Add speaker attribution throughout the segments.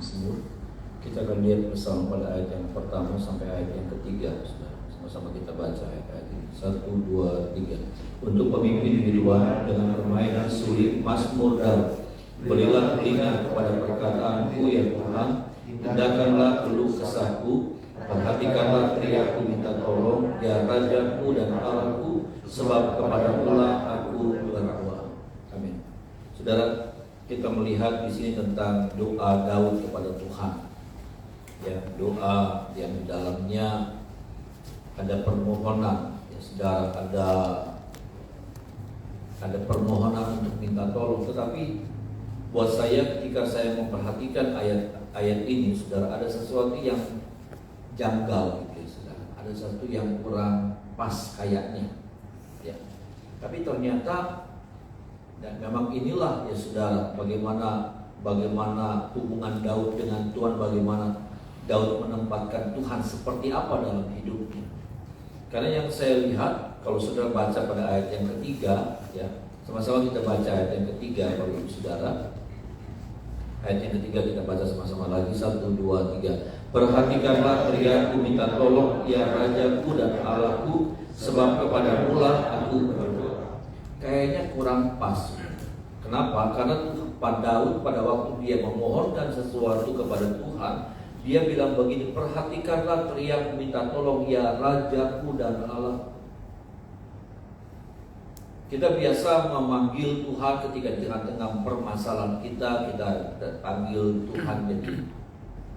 Speaker 1: Mazmur. Kita akan lihat bersama pada ayat yang pertama sampai ayat yang ketiga. Sama-sama kita baca ayat ini. 1, 2, 3. Untuk pemimpin hidupan dengan permainan sulit Mazmur Daud. Berilah telinga kepada perkataanku ya Tuhan, tindakanlah keluh kesahku, perhatikanlah teriakku minta tolong, ya Rajaku dan Allahku, sebab kepadamulah aku berdoa. Amin. Saudara, kita melihat di sini tentang doa Daud kepada Tuhan. Ya, doa yang di dalamnya ada permohonan, ya saudara, ada permohonan untuk minta tolong. Tetapi buat saya ketika saya memperhatikan ayat ini, saudara, ada sesuatu yang janggal gitu ya, saudara. Ada sesuatu yang kurang pas kayaknya. Ya. Tapi ternyata dan memang inilah ya saudara, bagaimana hubungan Daud dengan Tuhan, bagaimana Daud menempatkan Tuhan seperti apa dalam hidupnya. Karena yang saya lihat, kalau saudara baca pada ayat yang ketiga, ya, sama-sama kita baca ayat yang ketiga, Bapak Ibu Saudara. Ayat yang ketiga kita baca sama-sama lagi, 1, 2, 3. Perhatikanlah teriakku minta tolong, ya Rajaku dan Allahku, sebab kepadamulah aku berdoa. Kayaknya kurang pas. Kenapa? Karena Pak Daud pada waktu dia memohonkan sesuatu kepada Tuhan, dia bilang begini, perhatikanlah teriak minta tolong, ya Rajaku dan Allah. Kita biasa memanggil Tuhan ketika di tengah-tengah permasalahan kita panggil Tuhan jadi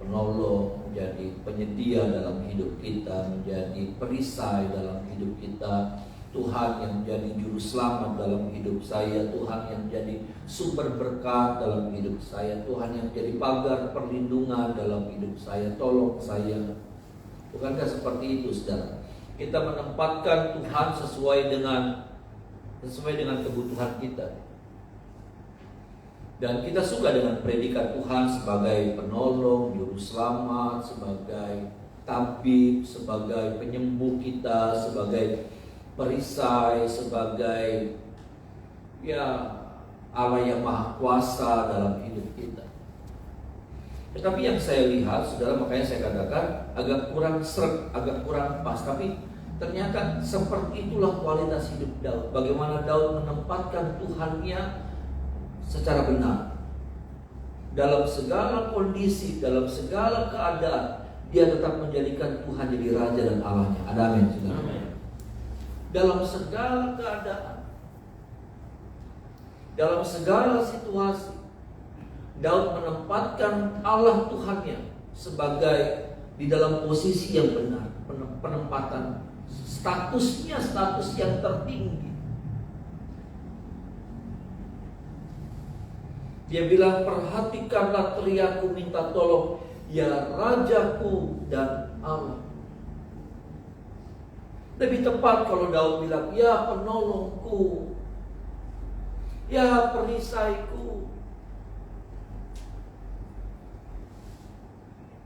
Speaker 1: penolong, menjadi penyedia dalam hidup kita, menjadi perisai dalam hidup kita. Tuhan yang menjadi juru selamat dalam hidup saya, Tuhan yang menjadi sumber berkat dalam hidup saya, Tuhan yang menjadi pagar perlindungan dalam hidup saya, tolong saya. Bukankah seperti itu, saudara? Kita menempatkan Tuhan sesuai dengan kebutuhan kita. Dan kita suka dengan predikat Tuhan sebagai penolong, juru selamat, sebagai tabib, sebagai penyembuh kita, sebagai perisai, sebagai Allah yang maha kuasa dalam hidup kita. Tetapi yang saya lihat, saudara, makanya saya katakan agak kurang seret, agak kurang pas. Tapi ternyata seperti itulah kualitas hidup Daud. Bagaimana Daud menempatkan Tuhannya secara benar. Dalam segala kondisi, dalam segala keadaan, dia tetap menjadikan Tuhan jadi Raja dan Allahnya. Ada amin, saudara. Dalam segala keadaan, dalam segala situasi, Daud menempatkan Allah Tuhannya sebagai di dalam posisi yang benar, penempatan statusnya, status yang tertinggi. Dia bilang, perhatikanlah teriakku minta tolong, ya Rajaku dan Allah. Lebih tepat kalau Daud bilang, ya penolongku, ya perisaiku.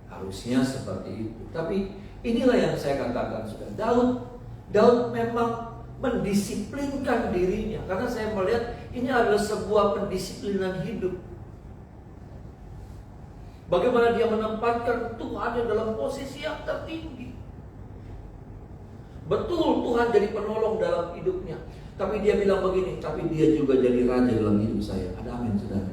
Speaker 1: Harusnya seperti itu. Tapi inilah yang saya katakan, sudah. Daud memang mendisiplinkan dirinya. Karena saya melihat ini adalah sebuah pendisiplinan hidup. Bagaimana dia menempatkan Tuhan dalam posisi yang tertinggi. Betul Tuhan jadi penolong dalam hidupnya. Tapi dia bilang begini, tapi dia juga jadi Raja dalam hidup saya. Ada amin, saudara.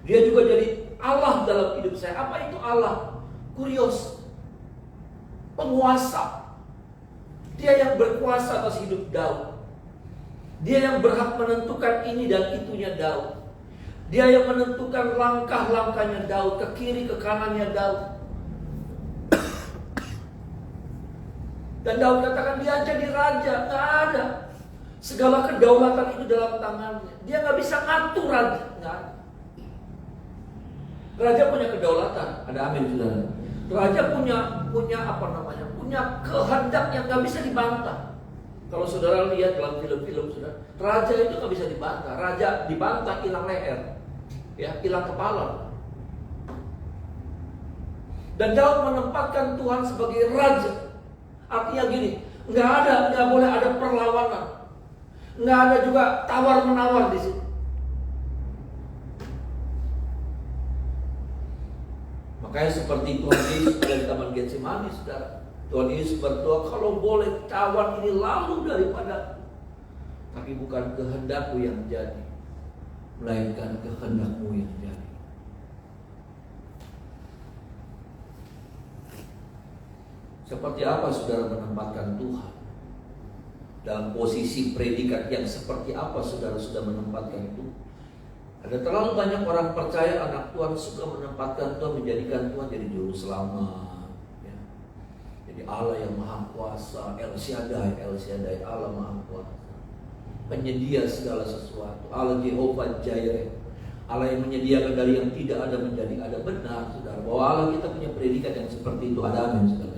Speaker 1: Dia juga jadi Allah dalam hidup saya. Apa itu Allah? Kurios, penguasa. Dia yang berkuasa atas hidup Daud. Dia yang berhak menentukan ini dan itunya Daud. Dia yang menentukan langkah-langkahnya Daud, ke kiri ke kanannya Daud. Dan Daud katakan dia jadi raja, nggak ada. Segala kedaulatan itu dalam tangannya. Dia nggak bisa ngatur raja, nggak ada. Raja punya kedaulatan, ada amin, saudara. Raja punya apa namanya? Punya kehendak yang nggak bisa dibantah. Kalau saudara lihat dalam film-film, saudara, raja itu nggak bisa dibantah. Raja dibantah hilang leher, ya, hilang kepala. Dan Daud menempatkan Tuhan sebagai raja. Artinya gini, nggak boleh ada perlawanan, nggak ada juga tawar menawar di situ. Makanya seperti Tuhan Yesus pada di Taman Getsemani, saudara. Tuhan Yesus berdoa, kalau boleh cawan ini lalu daripada, tapi bukan kehendakku yang jadi, melainkan kehendakmu yang jadi. Seperti apa saudara menempatkan Tuhan? Dalam posisi predikat yang seperti apa saudara sudah menempatkan Tuhan? Ada terlalu banyak orang percaya anak Tuhan suka menempatkan Tuhan, menjadikan Tuhan jadi juru selamat, ya. Jadi Allah yang maha kuasa, El Shaddai, Allah maha kuasa, penyedia segala sesuatu, Allah Jehovah Jireh, Allah yang menyediakan dari yang tidak ada menjadi ada. Benar saudara, bahwa Allah kita punya predikat yang seperti itu. Ada amin saudara.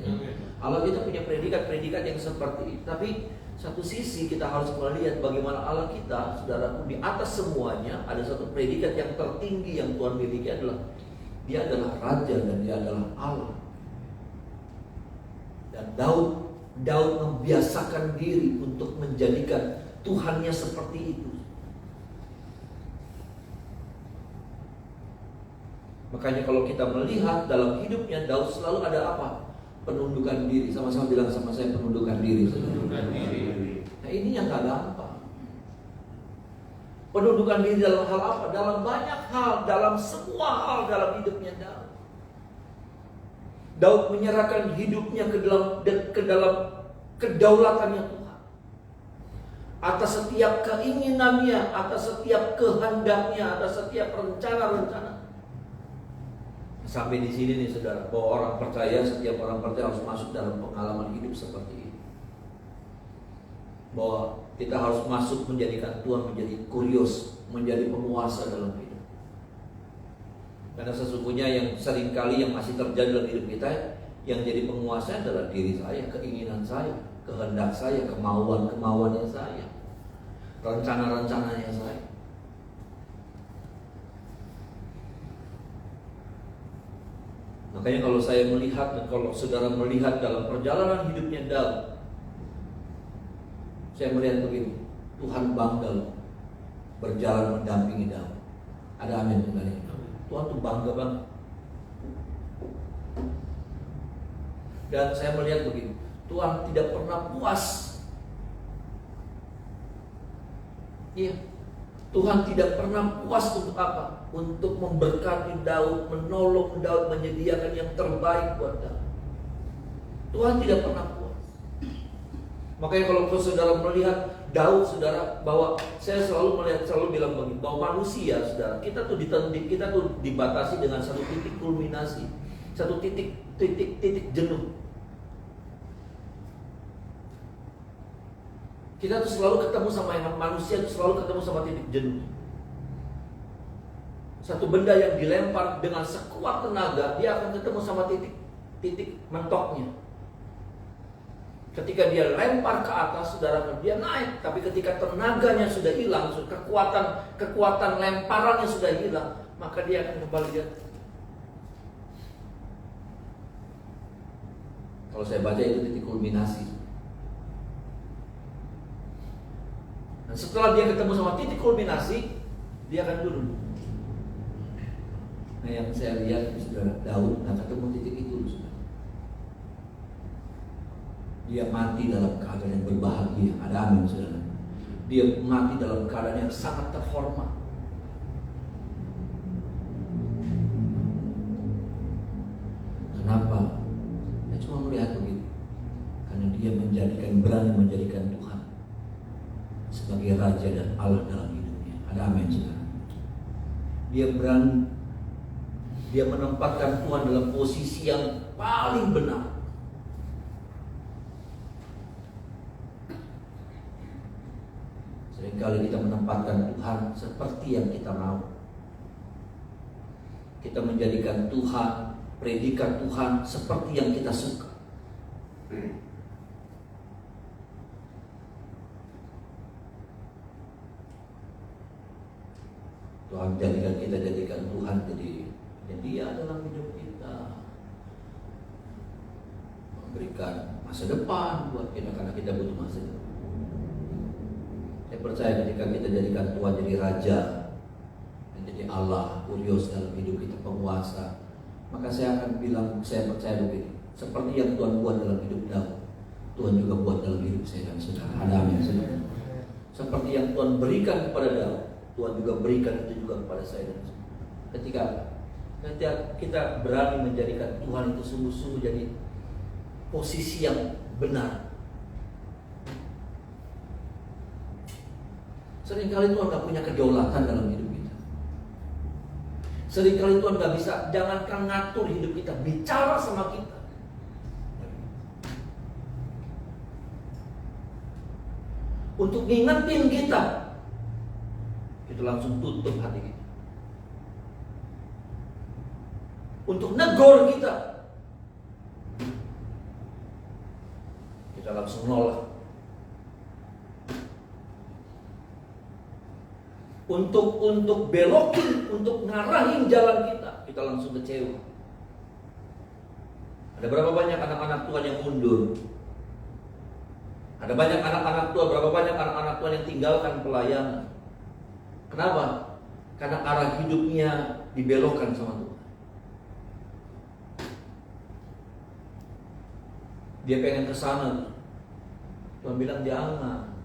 Speaker 1: Allah kita punya predikat yang seperti itu. Tapi satu sisi kita harus melihat bagaimana Allah kita, saudaraku, di atas semuanya ada satu predikat yang tertinggi yang Tuhan miliki, adalah Dia adalah Raja dan Dia adalah Allah. Dan Daud membiasakan diri untuk menjadikan Tuhannya seperti itu. Makanya kalau kita melihat dalam hidupnya Daud selalu ada apa? Penundukan diri. Sama-sama bilang sama saya, penundukan diri. Penundukan diri. Nah ini yang gak gampang. Penundukan diri dalam hal apa? Dalam banyak hal, dalam semua hal dalam hidupnya Daud. Daud menyerahkan hidupnya ke dalam kedaulatannya Tuhan. Atas setiap keinginannya, atas setiap kehendaknya, atas setiap rencana-rencana. Sampai di sini nih saudara, bahwa orang percaya, setiap orang percaya harus masuk dalam pengalaman hidup seperti ini. Bahwa kita harus masuk menjadikan Tuhan menjadi kurios, menjadi penguasa dalam hidup. Karena sesungguhnya yang seringkali yang masih terjadi dalam hidup kita, yang jadi penguasa adalah diri saya, keinginan saya, kehendak saya, kemauan-kemauannya saya, rencana-rencananya saya. Makanya kalau saya melihat dan kalau saudara melihat dalam perjalanan hidupnya Daud, saya melihat begini, Tuhan bangga loh berjalan mendampingi Daud. Ada amin saudara. Tuhan tuh bangga banget. Dan saya melihat begini, Tuhan tidak pernah puas. Iya, Tuhan tidak pernah puas untuk apa? Untuk memberkati Daud, menolong Daud, menyediakan yang terbaik buat Daud. Tuhan tidak pernah puas. Makanya kalau saudara melihat Daud, saudara, bahwa saya selalu melihat, selalu bilang begini, bahwa manusia, saudara, kita tuh dibatasi dengan satu titik kulminasi, satu titik jenuh. Kita tuh selalu ketemu sama manusia, tuh selalu ketemu sama titik jenuh. Satu benda yang dilempar dengan sekuat tenaga, dia akan ketemu sama titik mentoknya. Ketika dia lempar ke atas, saudara, dia naik. Tapi ketika tenaganya sudah hilang, kekuatan lemparannya sudah hilang, maka dia akan kembali jatuh. Kalau saya baca itu titik kulminasi. Dan setelah dia ketemu sama titik kulminasi, dia akan turun. Nah yang saya lihat saudara, Daud nggak ketemu titik itu, saudara. Dia mati dalam keadaan yang berbahagia. Ada amin saudara. Dia mati dalam keadaan yang sangat terhormat. Kenapa? Saya cuma melihat begitu. Karena dia berani menjadikan Tuhan sebagai Raja dan Allah dalam hidupnya. Ada amin saudara. Dia berani. Dia menempatkan Tuhan dalam posisi yang paling benar. Seringkali kita menempatkan Tuhan seperti yang kita mau. Kita menjadikan Tuhan, predikat Tuhan seperti yang kita suka. Tuhan jadikan Tuhan jadi Dia dalam hidup kita, memberikan masa depan buat kita karena kita butuh masa depan. Saya percaya ketika kita jadikan Tuhan jadi Raja, menjadi Allah, kurios dalam hidup kita, penguasa, Maka saya akan bilang, saya percaya begini, seperti yang Tuhan buat dalam hidup Daud, Tuhan juga buat dalam hidup saya dan saudara. Ada amin, saudara. Seperti yang Tuhan berikan kepada Daud, Tuhan juga berikan itu juga kepada saya dan saudara. Ketika kita berani menjadikan Tuhan itu sungguh-sungguh jadi posisi yang benar. Seringkali Tuhan gak punya kedaulatan dalam hidup kita. Seringkali Tuhan gak bisa, jangankan ngatur hidup kita, bicara sama kita. Untuk ngingetin kita, kita langsung tutup hati kita. Untuk negor kita, kita langsung nolak. Untuk belokin, untuk ngarahin jalan kita, kita langsung kecewa. Ada berapa banyak anak-anak Tuhan yang mundur? Ada banyak anak-anak Tuhan, berapa banyak anak-anak Tuhan yang tinggalkan pelayanan? Kenapa? Karena arah hidupnya dibelokkan sama Tuhan. Dia pengen ke sana, Tuhan bilang jangan.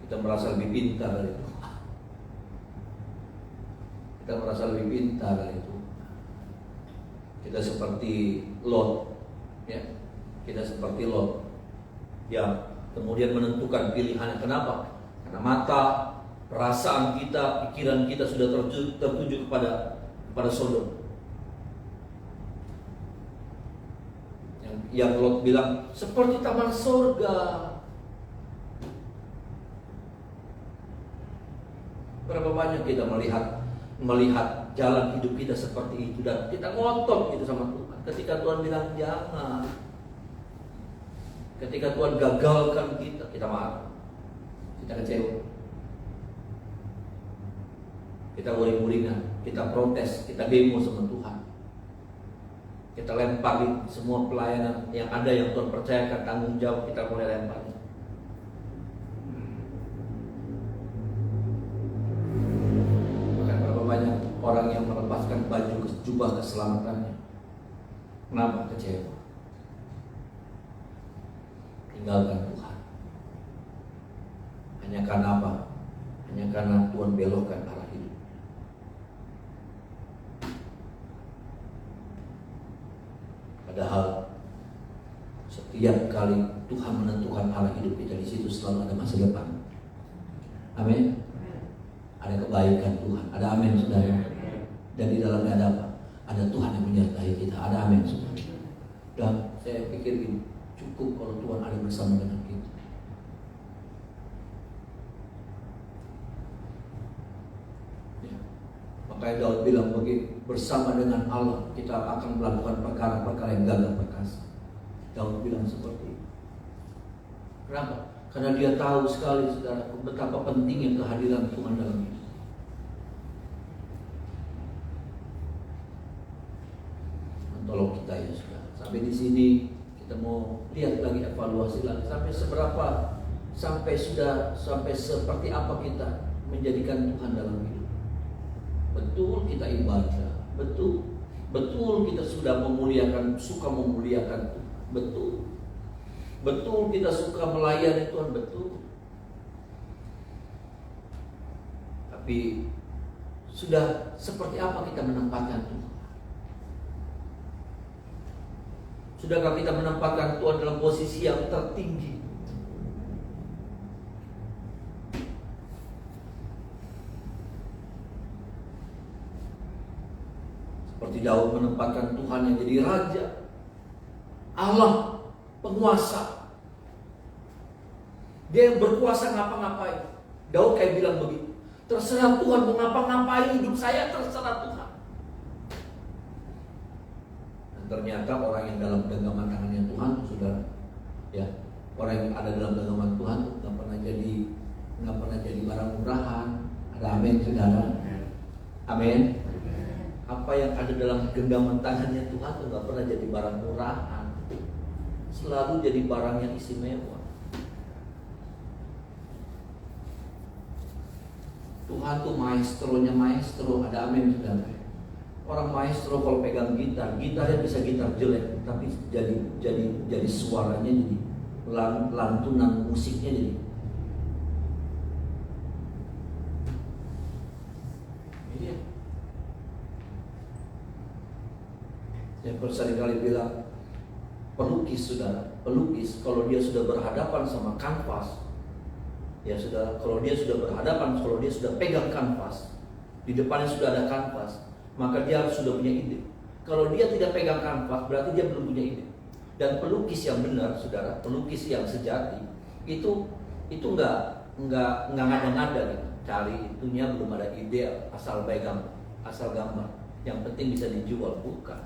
Speaker 1: Kita merasa lebih pintar dari itu. Kita merasa lebih pintar dari itu. Kita seperti Lot, ya. Kita seperti Lot yang kemudian menentukan pilihannya. Kenapa? Karena mata, perasaan kita, pikiran kita sudah tertuju kepada Sodom. Yang Lot bilang seperti taman surga. Berapa banyak kita melihat jalan hidup kita seperti itu dan kita ngotot gitu sama Tuhan. Ketika Tuhan bilang jangan, ketika Tuhan gagalkan kita marah, kita kecewa, kita uring-uringan, kita protes, kita demo sama Tuhan. Kita lemparin semua pelayanan yang ada yang Tuhan percayakan, tanggung jawab kita mulai lemparin. Orang yang melepaskan baju jubah keselamatannya. Kenapa? Kecewa. Tinggalkan Tuhan. Hanya karena apa? Hanya karena Tuhan belokkan arah hidup. Padahal setiap kali Tuhan menentukan arah hidup kita, di situ selalu ada masa depan. Amin. Ada kebaikan Tuhan. Ada amin, saudara. Dan di dalamnya ada apa? Ada Tuhan yang menyertai kita. Ada amin, saudara. Dan saya pikir ini cukup kalau Tuhan ada bersama dengan kita. Ya. Makanya Daud bilang bersama dengan Allah kita akan melakukan perkara-perkara yang gagah perkasa. Daud bilang seperti itu. Kenapa? Karena dia tahu sekali, saudara, betapa pentingnya kehadiran Tuhan dalam hidup. Tolong kita ya saudara. Sampai di sini kita mau lihat lagi, evaluasi lagi sampai seperti apa kita menjadikan Tuhan dalam hidup. Betul kita ibadah, betul kita sudah suka memuliakan Tuhan, betul kita suka melayani Tuhan, betul. Tapi sudah seperti apa kita menempatkan Tuhan? Sudahkah kita menempatkan Tuhan dalam posisi yang tertinggi? Seperti Daud menempatkan Tuhan yang jadi raja, Allah, penguasa. Dia yang berkuasa ngapa-ngapain. Daud kayak bilang begitu, terserah Tuhan mau ngapa-ngapain hidup saya, terserah Tuhan. Ternyata orang yang dalam genggaman tangannya Tuhan, saudara, ya, orang yang ada dalam genggaman Tuhan nggak pernah jadi barang murahan. Ada amin, saudara. Amin. Apa yang ada dalam genggaman tangannya Tuhan itu nggak pernah jadi barang murahan, selalu jadi barang yang istimewa. Tuhan Tuhan tuh maestronya maestro, ada amin saudara. Orang maestro kalau pegang gitar, gitarnya bisa gitar jelek, tapi jadi suaranya jadi lantunan musiknya jadi. Ini ya. Saya seringkali bilang, pelukis saudara, pelukis kalau dia sudah berhadapan sama kanvas, ya sudah, kalau dia sudah berhadapan, kalau dia sudah pegang kanvas, di depannya sudah ada kanvas, maka dia harus sudah punya ide. Kalau dia tidak pegang kanvas, berarti dia belum punya ide. Dan pelukis yang benar, saudara, pelukis yang sejati, itu nggak ngada-ngada gitu. Cari itunya belum ada ide, asal pegang, asal gambar. Yang penting bisa dijual, bukan.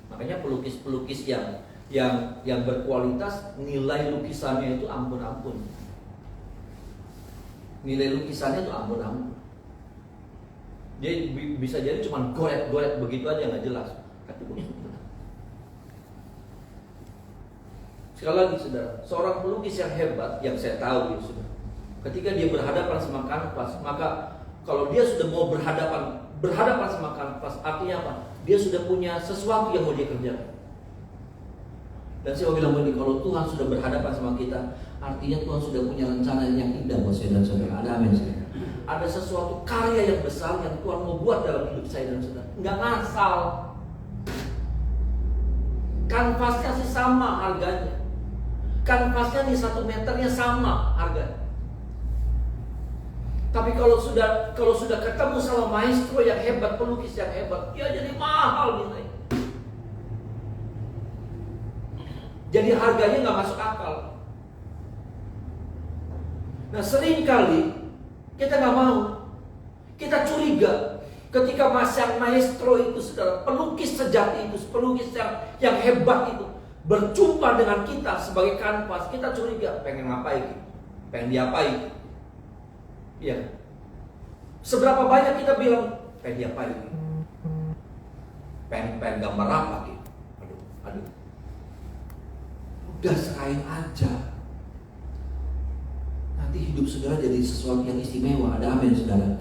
Speaker 1: Makanya pelukis-pelukis yang berkualitas, nilai lukisannya itu ampun-ampun. Nilai lukisannya itu ampun-ampun. Dia bisa jadi cuma goret-goret begitu aja nggak jelas, tapi punya nilai. Sekali lagi saudara, seorang pelukis yang hebat yang saya tahu ya saudara, ketika dia berhadapan sama kanvas, maka kalau dia sudah mau berhadapan sama kanvas, artinya apa? Dia sudah punya sesuatu yang mau dia kerjakan. Dan saya mau bilang begini, kalau Tuhan sudah berhadapan sama kita, artinya Tuhan sudah punya rencana yang indah buat saya dan saudara. Ada amin saudara. Ada sesuatu karya yang besar yang Tuhan mau buat dalam hidup saya dan saudara. Nggak ngasal. Kanvasnya sih sama harganya. Kanvasnya di 1 meternya sama harganya. Tapi kalau sudah ketemu sama maestro yang hebat, pelukis yang hebat, dia jadi mahal nilainya. Jadi harganya nggak masuk akal. Nah seringkali kita nggak mau, kita curiga ketika maestro itu, saudara, pelukis sejati itu, pelukis yang hebat itu berjumpa dengan kita sebagai kanvas, kita curiga, pengen ngapain? Pengen diapain? Ya. Seberapa banyak kita bilang pengen diapain? Pengen gambar apa gitu? Aduh. Udah serahin aja. Nanti hidup saudara jadi sesuatu yang istimewa. Ada amin saudara.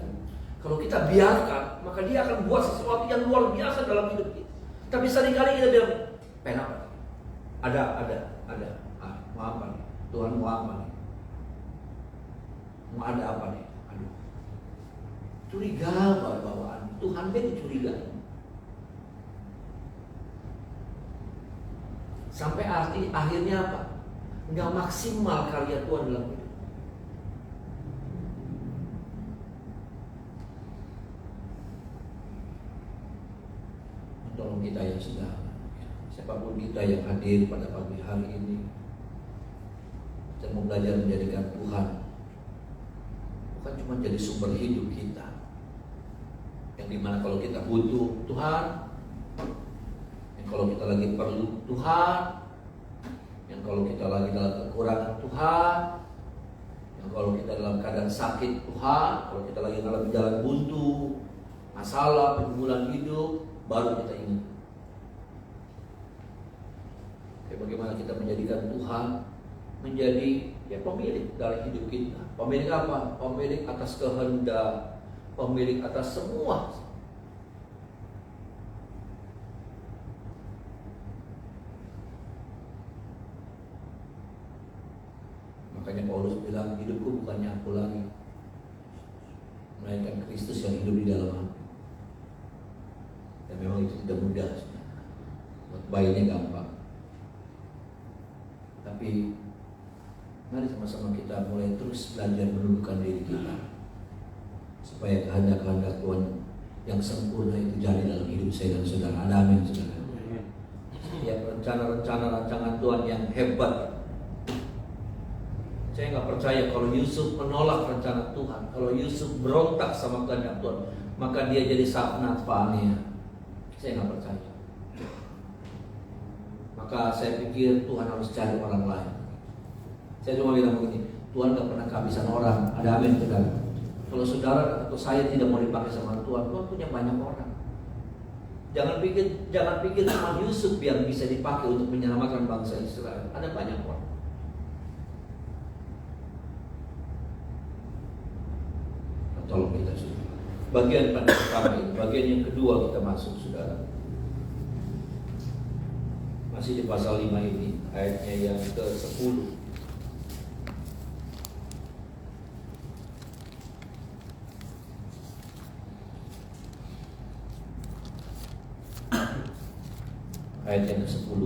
Speaker 1: Kalau kita biarkan, maka dia akan buat sesuatu yang luar biasa dalam hidup kita. Tapi seringkali kita bilang, pengen apa? Ada. Mau apa nih? Tuhan mau apa nih? Mau ada apa nih? Aduh. Curiga bawaan. Tuhan dia dicurigai. Sampai akhirnya apa? Nggak maksimal karya Tuhan dalam hidup. Tolong kita yang sudah, siapapun kita yang hadir pada pagi hari ini, kita mau belajar menjadikan Tuhan bukan cuma jadi sumber hidup kita, yang dimana kalau kita butuh Tuhan, yang kalau kita lagi perlu Tuhan, yang kalau kita lagi dalam kekurangan Tuhan, yang kalau kita dalam keadaan sakit Tuhan, kalau kita lagi dalam jalan buntu, masalah, pergumulan hidup, baru kita ingat. Bagaimana kita menjadikan Tuhan menjadi pemilik dari hidup kita. Pemilik apa? Pemilik atas kehendak, pemilik atas semua. Makanya Paulus bilang, hidupku bukannya aku lagi, melainkan Kristus yang hidup di dalam aku. Dan memang itu tidak mudah. Buat bayinya gampang. Tapi mari sama-sama kita mulai terus belajar menundukkan diri kita, supaya kehendak-kehendak Tuhan yang sempurna itu jadi dalam hidup saya dan saudara. Ada amin saudara. Setiap rencana-rencana rancangan Tuhan yang hebat, saya nggak percaya kalau Yusuf menolak rencana Tuhan, kalau Yusuf berontak sama kehendak Tuhan, maka dia jadi Safnat Paanea. Saya nggak percaya. Maka saya pikir Tuhan harus cari orang lain. Saya cuma bilang begini, Tuhan gak pernah kehabisan orang. Ada amin saudara. Kalau saudara atau saya tidak mau dipakai sama Tuhan, Tuhan punya banyak orang. Jangan pikir cuma Yusuf yang bisa dipakai untuk menyelamatkan bangsa Israel. Ada banyak orang. bagian pertama ini. Bagian yang kedua kita masuk, saudara. Masih di pasal 5 ini, ayatnya yang ke-10. Ayat yang ke-10.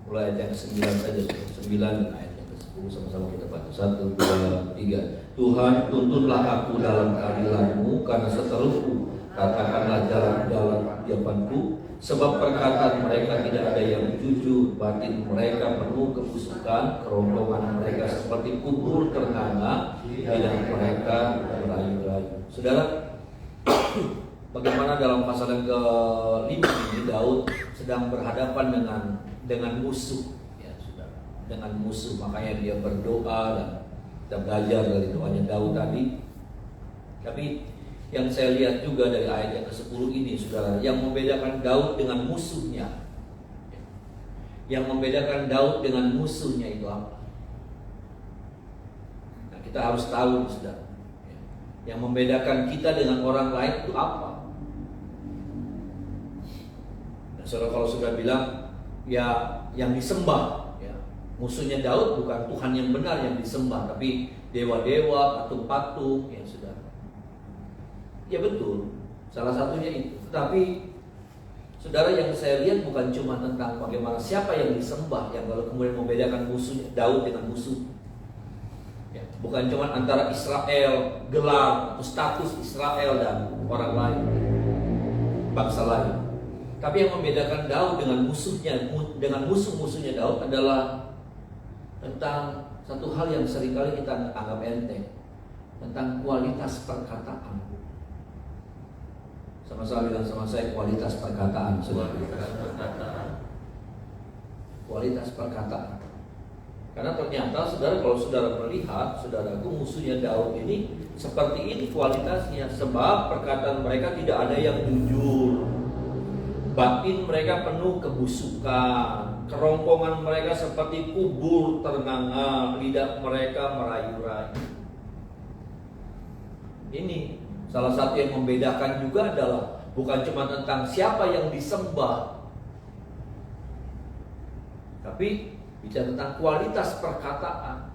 Speaker 1: Mulai ayat yang ke-9 saja, 9 dan ayat yang ke-10 sama-sama kita baca. 1, 2, 3. Tuhan, tuntutlah aku dalam keadilan-Mu, karena seteruku katakanlah jalan-jalan depanku, sebab perkataan mereka tidak ada yang jujur, batin mereka penuh kebusukan, kerongkongan mereka seperti kubur ternganga, lidah mereka merayu-rayu. Saudara, bagaimana dalam pasal yang ke-5 ini Daud sedang berhadapan dengan musuh, ya saudara, dengan musuh. Makanya dia berdoa dan kita belajar dari doanya Daud tadi. Tapi yang saya lihat juga dari ayat yang ke-10 ini, saudara, yang membedakan Daud dengan musuhnya, yang membedakan Daud dengan musuhnya itu apa? Nah, kita harus tahu, saudara, yang membedakan kita dengan orang lain itu apa? Nah, saudara, kalau sudah bilang ya yang disembah, ya, musuhnya Daud bukan Tuhan yang benar yang disembah, tapi dewa-dewa, patung-patung, ya saudara. Ya betul, salah satunya itu. Tapi saudara, yang saya lihat bukan cuma tentang bagaimana siapa yang disembah, yang kalau kemudian membedakan musuhnya Daud dengan musuh. Ya, bukan cuma antara Israel, gelar atau status Israel dan orang lain, bangsa lain. Tapi yang membedakan Daud dengan musuhnya, dengan musuh-musuhnya Daud adalah tentang satu hal yang seringkali kita anggap enteng, tentang kualitas perkataan. Sama-sama bilang sama saya, kualitas perkataan, saudara. Kualitas perkataan. Karena ternyata saudara, kalau saudara melihat, saudaraku, musuhnya Daud ini seperti ini kualitasnya. Sebab perkataan mereka tidak ada yang jujur, batin mereka penuh kebusukan, kerongkongan mereka seperti kubur ternganga, lidah mereka merayu-rayu. Ini salah satu yang membedakan juga adalah bukan cuma tentang siapa yang disembah, tapi bicara tentang kualitas perkataan.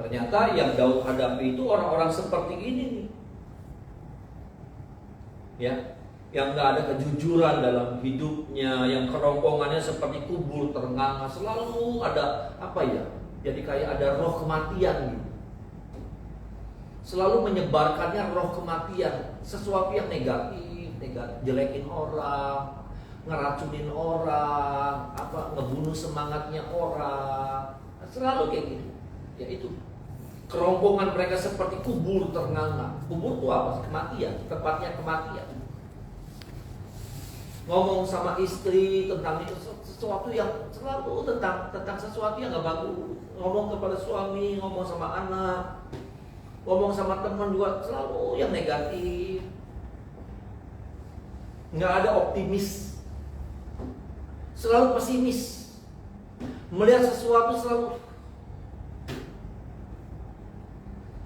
Speaker 1: Ternyata yang Daud hadapi itu orang-orang seperti ini nih, ya, yang nggak ada kejujuran dalam hidupnya, yang kerongkongannya seperti kubur ternganga, selalu ada apa ya? Jadi kayak ada roh kematian gitu. Selalu menyebarkannya roh kematian, sesuatu yang negatif, jelekin orang, ngeracunin orang, ngebunuh semangatnya orang, selalu kayak gitu. Ya itu, kerongkongan mereka seperti kubur ternganga. Kubur itu apa? Kematian, tepatnya kematian. Ngomong sama istri tentang itu, sesuatu yang selalu tentang sesuatu yang gak bagus. Ngomong kepada suami, ngomong sama anak, ngomong sama teman juga selalu yang negatif. Nggak ada optimis, selalu pesimis. Melihat sesuatu selalu,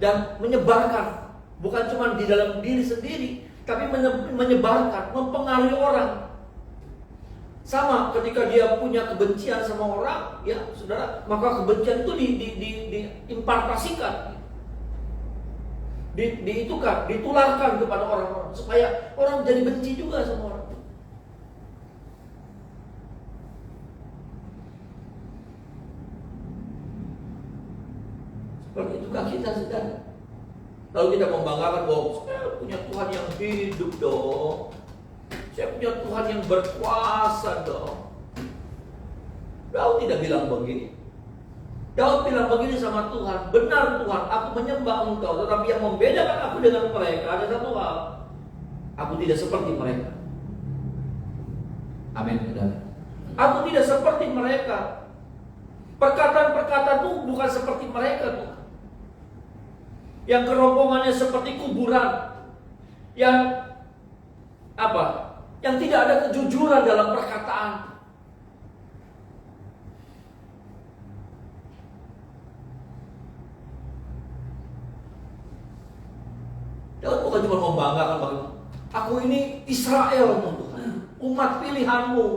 Speaker 1: dan menyebarkan, bukan cuma di dalam diri sendiri, tapi menyebarkan, mempengaruhi orang. Sama ketika dia punya kebencian sama orang, ya saudara, maka kebencian itu diimpartasikan, ditularkan kepada orang-orang supaya orang jadi benci juga sama orang. Seperti itukah kita sedang? Lalu kita membanggakan bahwa saya punya Tuhan yang hidup dong, saya punya Tuhan yang berkuasa dong. Daud tidak bilang begini. Daud bilang begini sama Tuhan, benar Tuhan, aku menyembah Engkau, tetapi yang membedakan aku dengan mereka ada satu hal, aku tidak seperti mereka. Amin, saudara. Aku tidak seperti mereka. Perkataan-perkataan itu bukan seperti mereka, Tuhan. Yang kerongkongannya seperti kuburan, yang yang tidak ada kejujuran dalam perkataan. bukan cuma membanggakan bahwa aku ini Israel, Tuhan, umat pilihanmu.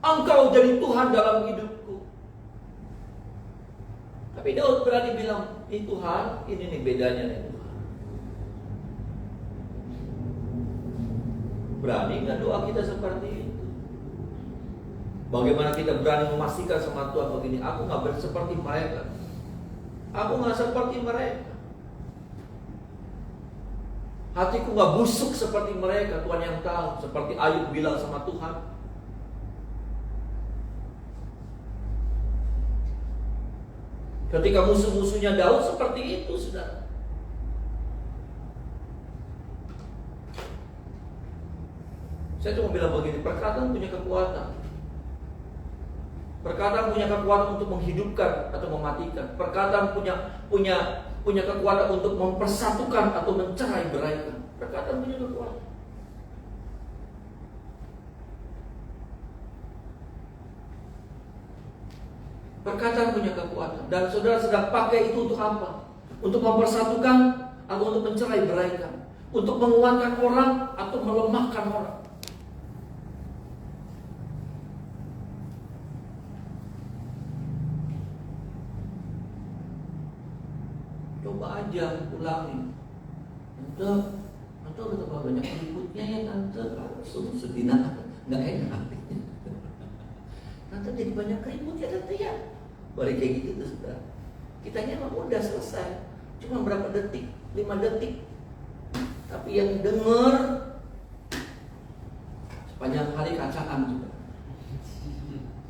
Speaker 1: Engkau jadi Tuhan dalam hidupku. Tapi Daud berani bilang, ini Tuhan, ini nih bedanya nih Tuhan. Berani nggak doa kita seperti itu? Bagaimana kita berani memastikan sama Tuhan begini, aku nggak seperti mereka. Aku nggak seperti mereka. Hatiku nggak busuk seperti mereka. Tuhan yang tahu. Seperti Ayub bilang sama Tuhan, ketika musuh-musuhnya Daud seperti itu, saudara. Saya cuma bilang begini, perkataan punya kekuatan. Perkataan punya kekuatan untuk menghidupkan atau mematikan. Perkataan punya kekuatan untuk mempersatukan atau mencerai beraikan. Perkataan punya kekuatan. Perkataan punya kekuatan. Dan saudara sedang pakai itu untuk apa? Untuk mempersatukan atau untuk mencerai beraikan. Untuk menguatkan orang atau melemahkan orang. Coba aja ulangi. Tante udah tambah banyak ributnya ya tante. Langsung sedina nggak enak. Tante jadi banyak ribut ya tante ya. Balik kayak gitu tuh sudah. Kitanya emang udah selesai. Cuma berapa detik? 5 detik. Tapi yang denger sepanjang hari kacaan juga.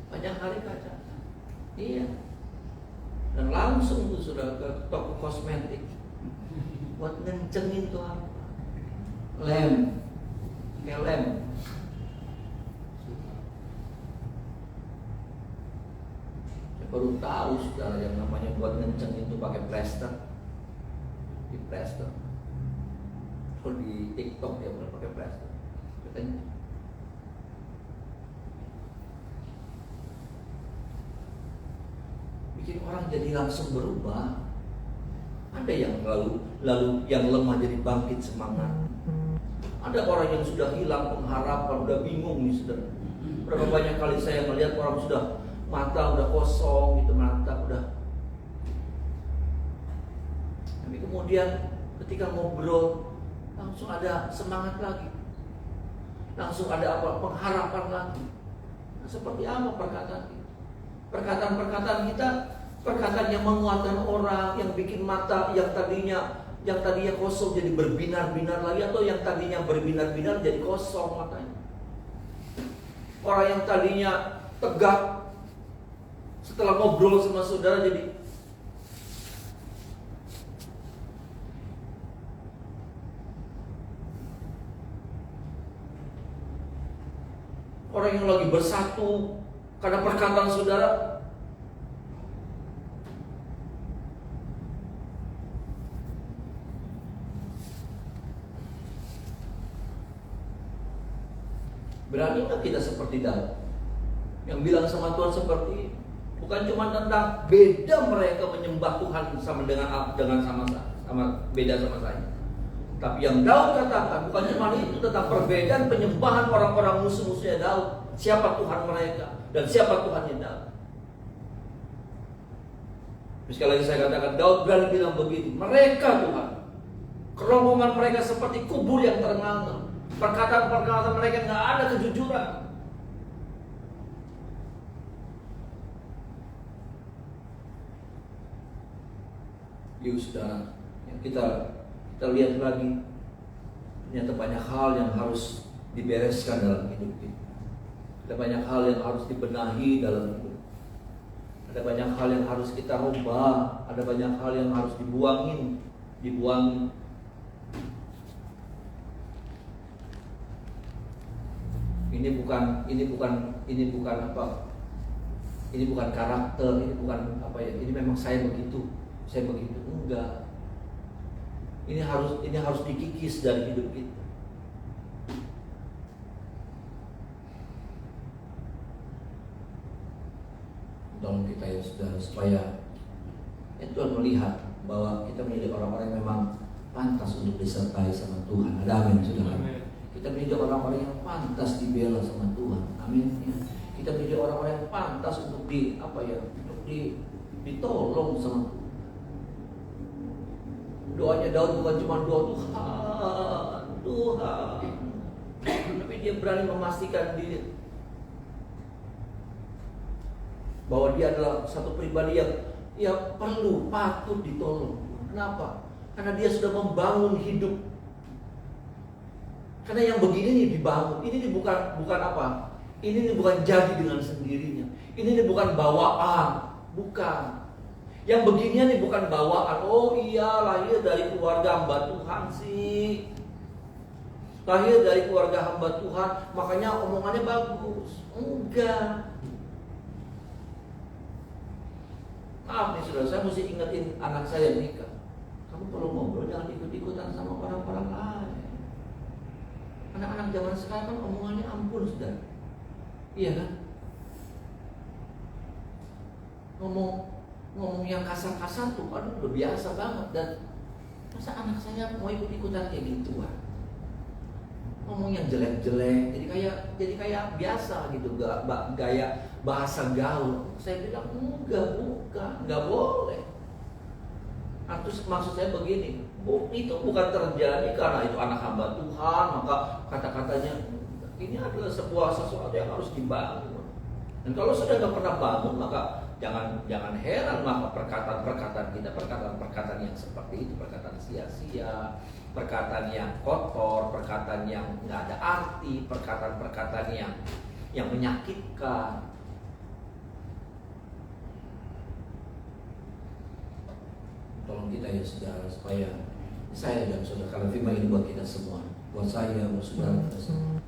Speaker 1: Sepanjang hari kacaan. Iya. Dan langsung tuh sudah ke toko kosmetik buat ngencengin tuh apa? Lem. Kayak lem. Saya baru tahu saudara yang namanya buat ngencengin itu pakai plester. Di plester. Kalau di TikTok dia boleh pakai plester. Katanya. Bikin orang jadi langsung berubah. Ada yang lalu yang lemah jadi bangkit semangat. Ada orang yang sudah hilang pengharapan, udah bingung nih saudara. Berapa banyak kali saya melihat orang sudah mata udah kosong gitu, mata udah. Tapi kemudian ketika ngobrol langsung ada semangat lagi. Langsung ada apa? Pengharapan lagi. Nah, seperti apa perkataan kita? Perkataan-perkataan kita, perkataan yang menguatkan orang, yang bikin mata yang tadinya kosong jadi berbinar-binar lagi, atau yang tadinya berbinar-binar jadi kosong matanya. Orang yang tadinya tegak setelah ngobrol sama saudara jadi orang yang lagi bersatu karena perkataan saudara. Berani nggak kita seperti Daud yang bilang sama Tuhan seperti bukan cuma tentang beda mereka menyembah Tuhan sama beda sama saya, tapi yang Daud katakan bukan cuma itu tentang perbedaan penyembahan orang-orang musuh-musuhnya Daud. Siapa Tuhan mereka dan siapa Tuhannya Daud. Sekali lagi saya katakan, Daud berani bilang begini, mereka Tuhan, kerombongan mereka seperti kubur yang terengal. Perkataan-perkataan mereka nggak ada kejujuran. Yuk saudara, kita lihat lagi, ternyata banyak hal yang harus dibereskan dalam hidup kita. Ada banyak hal yang harus dibenahi dalam hidup. Ada banyak hal yang harus kita rubah. Ada banyak hal yang harus dibuangin. Ini bukan apa? Ini bukan karakter, ini bukan apa ya? Ini memang saya begitu. Enggak. Ini harus dikikis dari hidup kita. Tolong kita ya saudara, supaya Tuhan melihat bahwa kita menjadi orang-orang yang memang pantas untuk disertai sama Tuhan. Ada amin, saudara. Kita menjadi orang-orang yang pantas dibela sama Tuhan. Amin. Ya. Kita menjadi orang-orang yang pantas untuk ditolong sama Tuhan. Doanya Daud bukan cuma doa Tuhan, tapi dia berani memastikan diri bahwa dia adalah satu pribadi yang patut ditolong. Kenapa? Karena dia sudah membangun hidup. Karena yang begini nih dibangun. Ini bukan apa? Ini bukan jadi dengan sendirinya. Ini bukan bawaan, bukan. Yang beginian nih bukan bawaan. Oh iya, lahir dari keluarga hamba Tuhan sih. Lahir dari keluarga hamba Tuhan, makanya omongannya bagus. Enggak. Maaf nih saudara, saya mesti ingetin anak saya nikah. Kamu kalau ngobrol jangan ikut-ikutan sama orang-orang lain. Anak-anak zaman sekarang kan omongannya ampun, saudara. Iya kan? Ngomong yang kasar-kasar tuh kan udah biasa banget. Dan masa anak saya mau ikut-ikutan kayak gituan? Ngomong yang jelek-jelek, jadi kayak biasa gitu, gaya bahasa gaul. Saya bilang enggak boleh. Terus maksud saya begini, itu bukan terjadi karena itu anak hamba Tuhan, maka kata-katanya ini adalah sesuatu yang harus dibangun. Dan kalau sudah nggak pernah bangun, maka jangan heran maka perkataan kita, perkataan yang seperti itu, perkataan sia-sia, perkataan yang kotor, perkataan yang nggak ada arti, perkataan yang menyakitkan. Tolong kita ya saudara, supaya saya dan saudara, kalau firman ini buat kita semua, buat saya, buat saudara kita semua,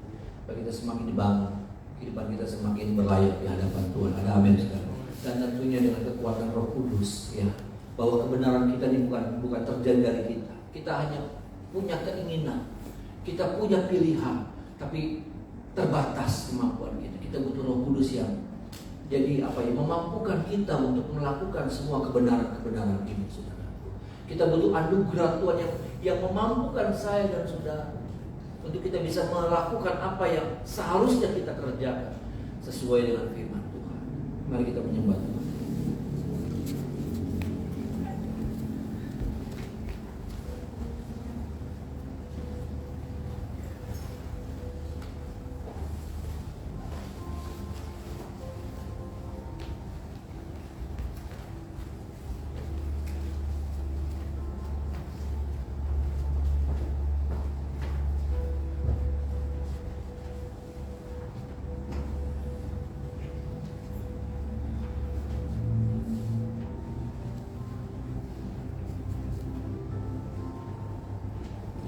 Speaker 1: supaya kita semakin dibangun, kehidupan kita semakin berlayak di hadapan Tuhan. Ada amin saudara. Dan tentunya dengan kekuatan Roh Kudus, ya, bahwa kebenaran kita ini bukan terjadi dari kita. Kita hanya punya keinginan, kita punya pilihan, tapi terbatas kemampuan kita. Kita butuh Roh Kudus yang memampukan kita untuk melakukan semua kebenaran ini, saudara. Kita butuh anugerah Tuhan yang memampukan saya dan saudara untuk kita bisa melakukan apa yang seharusnya kita kerjakan sesuai dengan firman Tuhan. Mari kita menyembah Tuhan.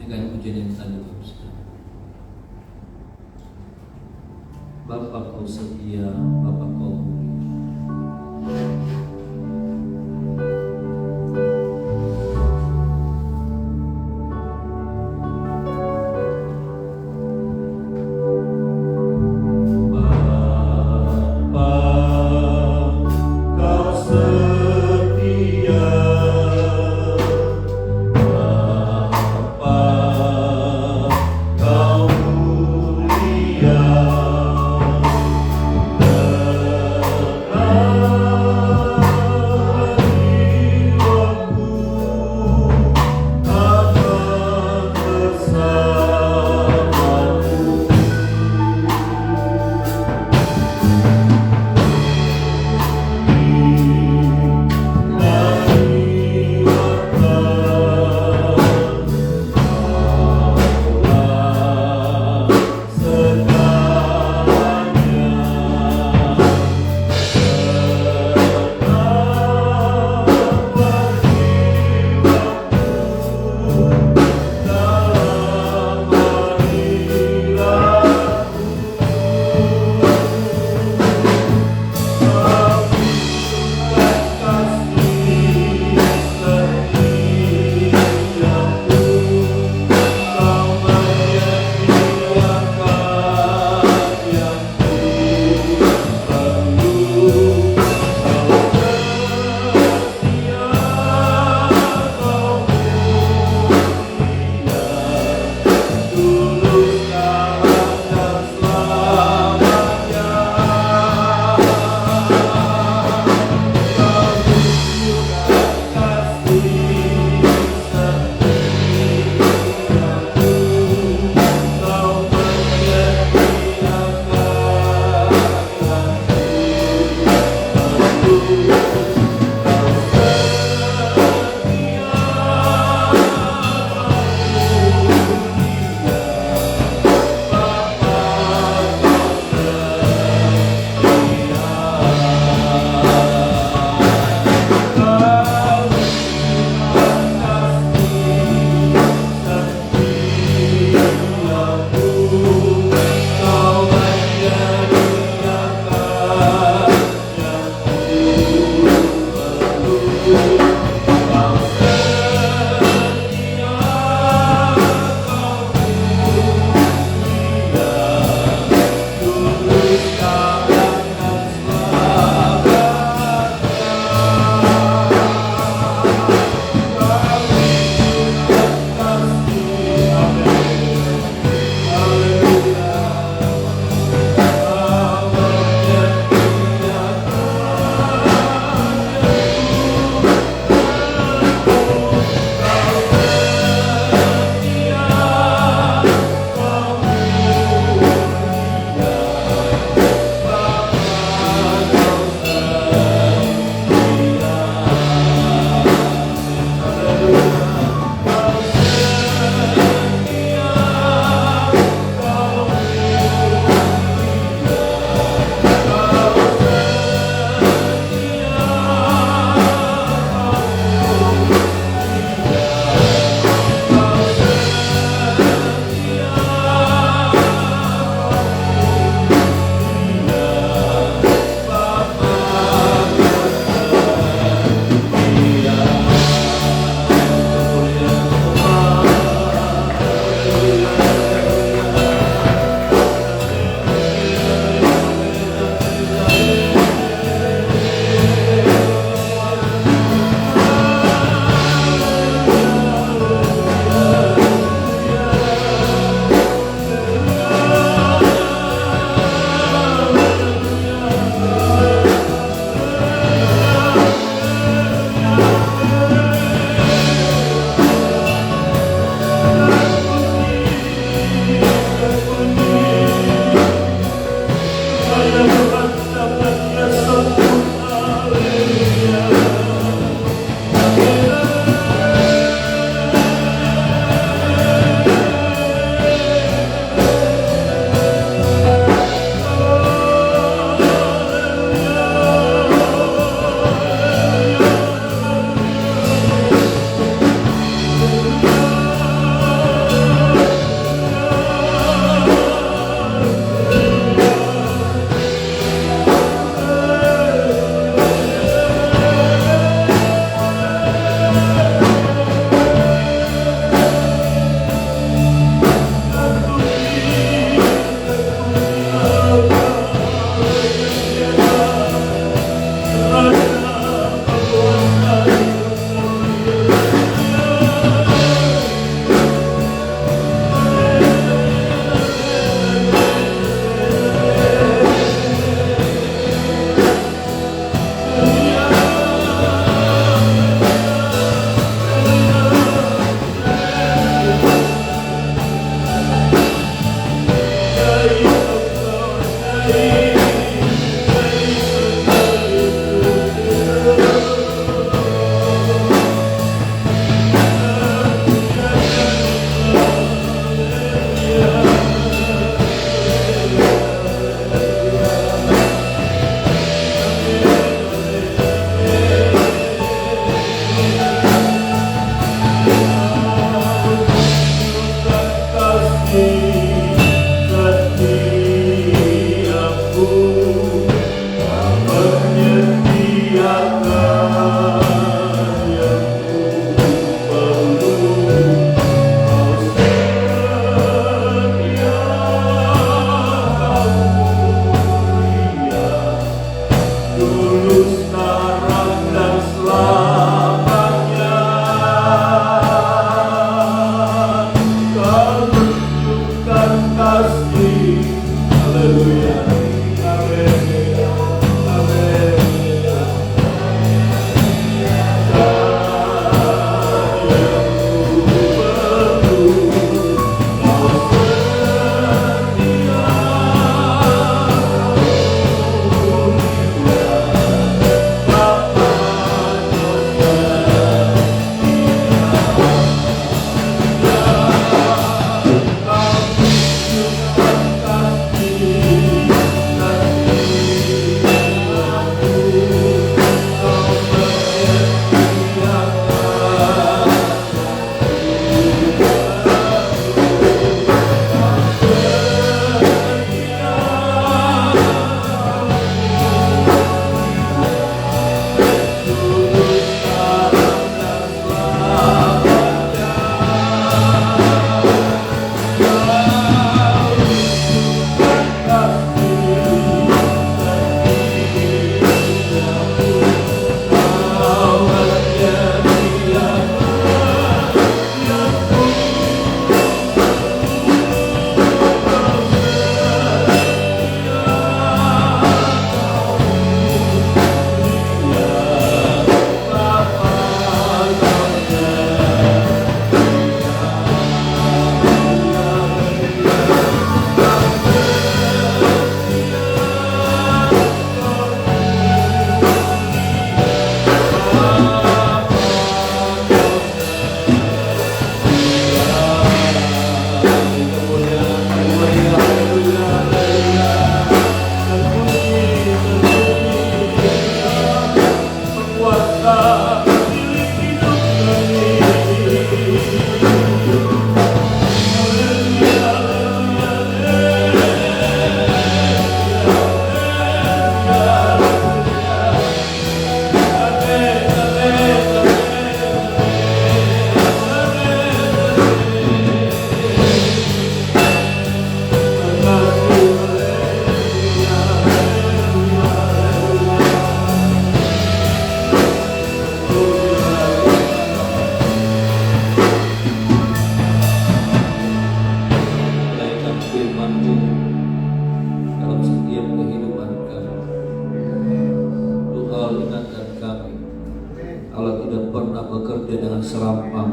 Speaker 1: Dengan pujian yang tadi Bapa kau setia, Bapa kau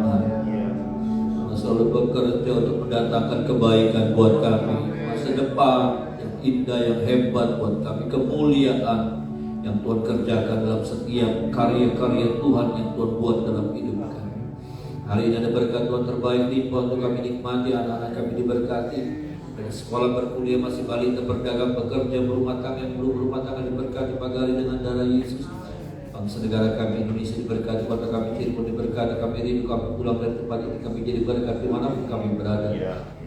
Speaker 1: Tuhan. Karena selalu bekerja untuk mendatangkan kebaikan buat kami, masa depan yang indah, yang hebat buat kami, kemuliaan yang Tuhan kerjakan dalam setiap karya-karya Tuhan yang Tuhan buat dalam hidup kami. Hari ini ada berkat Tuhan terbaik limpah untuk kami nikmati, anak-anak kami diberkati. Dari sekolah, berkuliah, masih balita, berdagang, bekerja, berumah tangga, yang belum berumah tangga diberkati pagi hari dengan darah Yesus. Bangsa negara kami Indonesia diberkati, kota kami Cirebon diberkati, kami rindu kami pulang dari tempat ini, kami jadi berkat dimanapun kami berada.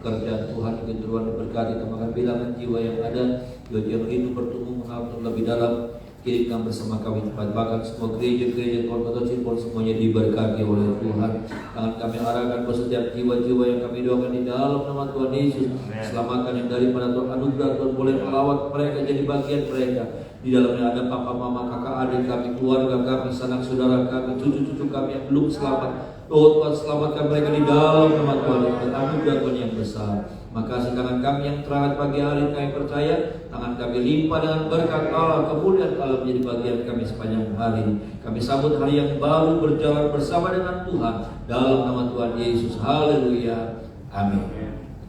Speaker 1: Pekerjaan Tuhan keturunan diberkati, tambahkan bilangan jiwa yang ada, jiwa yang rindu bertumbuh mengenal lebih dalam, kirimkan bersama kami tempat, bahkan semua gereja-gereja Tuhan Kota Cirebon semuanya diberkati oleh Tuhan. Tangan kami arahkan ke setiap jiwa-jiwa yang kami doakan di dalam nama Tuhan Yesus. Selamatkan yang daripada Tuhan, anugerah Tuhan boleh melawat mereka jadi bagian mereka. Di dalamnya ada papa, mama, kakak, adik kami, keluarga kami, sanak saudara kami, cucu-cucu kami yang belum selamat. Oh Tuhan, selamatkan mereka di dalam nama Tuhan, dan anugerah Tuhan yang besar. Makasih tangan kami yang terangkat pagi hari, kami percaya tangan kami limpah dengan berkat Allah, kemuliaan Allah menjadi bagian kami sepanjang hari. Kami sambut hari yang baru berjalan bersama dengan Tuhan dalam nama Tuhan Yesus. Haleluya. Amin.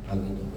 Speaker 1: Amin.